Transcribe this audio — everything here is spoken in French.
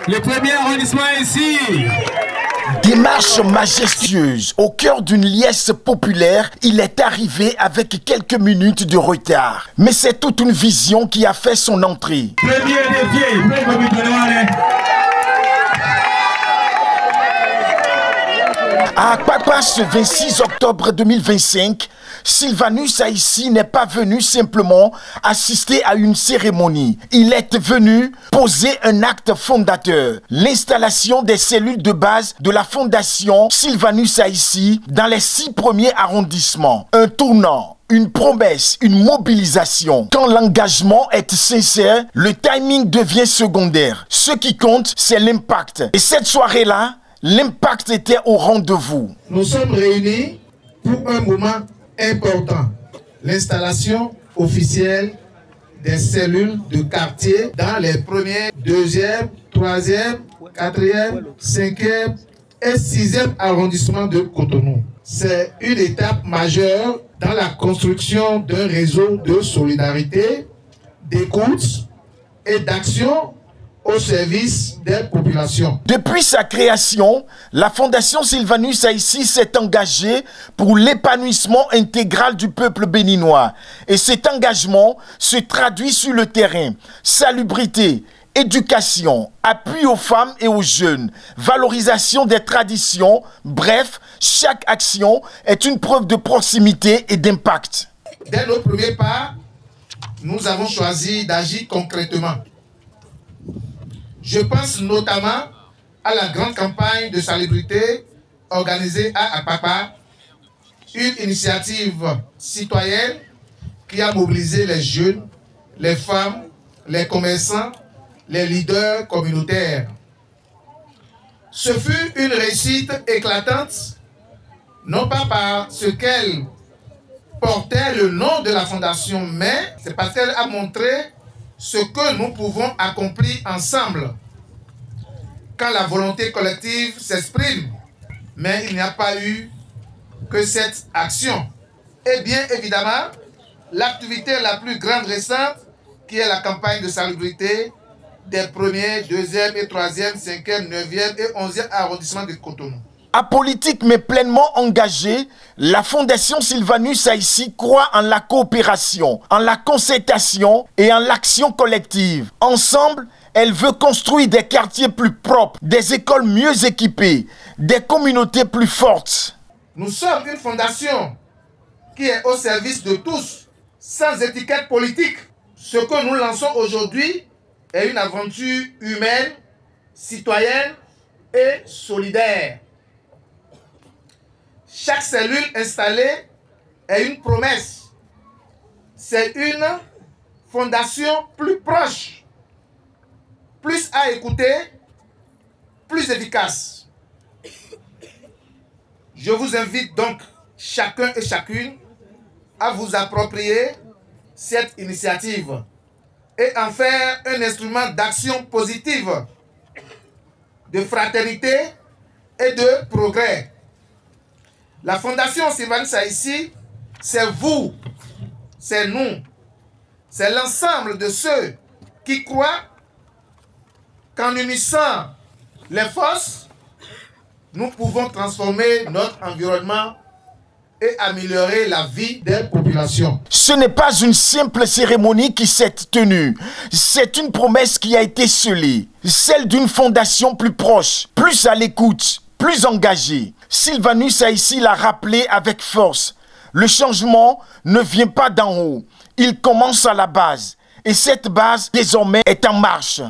Le premier arrondissement ici. Démarche majestueuse, au cœur d'une liesse populaire, il est arrivé avec quelques minutes de retard. Mais c'est toute une vision qui a fait son entrée. À Akpakpa, ce 26 octobre 2025, Sylvanus Aïssi n'est pas venu simplement assister à une cérémonie. Il est venu poser un acte fondateur, l'installation des cellules de base de la fondation Sylvanus Aïssi dans les 6 premiers arrondissements. Un tournant. Une promesse, une mobilisation. Quand l'engagement est sincère, le timing devient secondaire. Ce qui compte, c'est l'impact. Et cette soirée-là, l'impact était au rendez-vous. Nous sommes réunis pour un moment important. L'installation officielle des cellules de quartier dans les premiers, 2e, 3e, 4e, 5e et 6e arrondissements de Cotonou. C'est une étape majeure dans la construction d'un réseau de solidarité, d'écoute et d'action au service des populations. Depuis sa création, la Fondation Sylvanus Aïssi s'est engagée pour l'épanouissement intégral du peuple béninois. Et cet engagement se traduit sur le terrain. Salubrité, éducation, appui aux femmes et aux jeunes, valorisation des traditions, bref, chaque action est une preuve de proximité et d'impact. Dès nos premiers pas, nous avons choisi d'agir concrètement. Je pense notamment à la grande campagne de salubrité organisée à Akpakpa, une initiative citoyenne qui a mobilisé les jeunes, les femmes, les commerçants, les leaders communautaires. Ce fut une réussite éclatante, non pas parce qu'elle portait le nom de la fondation, mais c'est parce qu'elle a montré ce que nous pouvons accomplir ensemble quand la volonté collective s'exprime. Mais il n'y a pas eu que cette action. Et bien évidemment, l'activité la plus grande récente, qui est la campagne de salubrité des 1er, 2e et 3e, 5e, 9e et 11e arrondissements de Cotonou. Apolitique mais pleinement engagée, la Fondation Sylvanus Aïssi croit en la coopération, en la concertation et en l'action collective. Ensemble, elle veut construire des quartiers plus propres, des écoles mieux équipées, des communautés plus fortes. Nous sommes une fondation qui est au service de tous, sans étiquette politique. Ce que nous lançons aujourd'hui est une aventure humaine, citoyenne et solidaire. Chaque cellule installée est une promesse. C'est une fondation plus proche, plus à écouter, plus efficace. Je vous invite donc chacun et chacune à vous approprier cette initiative et en faire un instrument d'action positive, de fraternité et de progrès. La Fondation Sylvanus Aïssi, c'est vous, c'est nous, c'est l'ensemble de ceux qui croient qu'en unissant les forces, nous pouvons transformer notre environnement et améliorer la vie des populations. Ce n'est pas une simple cérémonie qui s'est tenue. C'est une promesse qui a été scellée. Celle d'une fondation plus proche, plus à l'écoute, plus engagée. Sylvanus Aïssi l'a rappelé avec force. Le changement ne vient pas d'en haut. Il commence à la base. Et cette base, désormais, est en marche.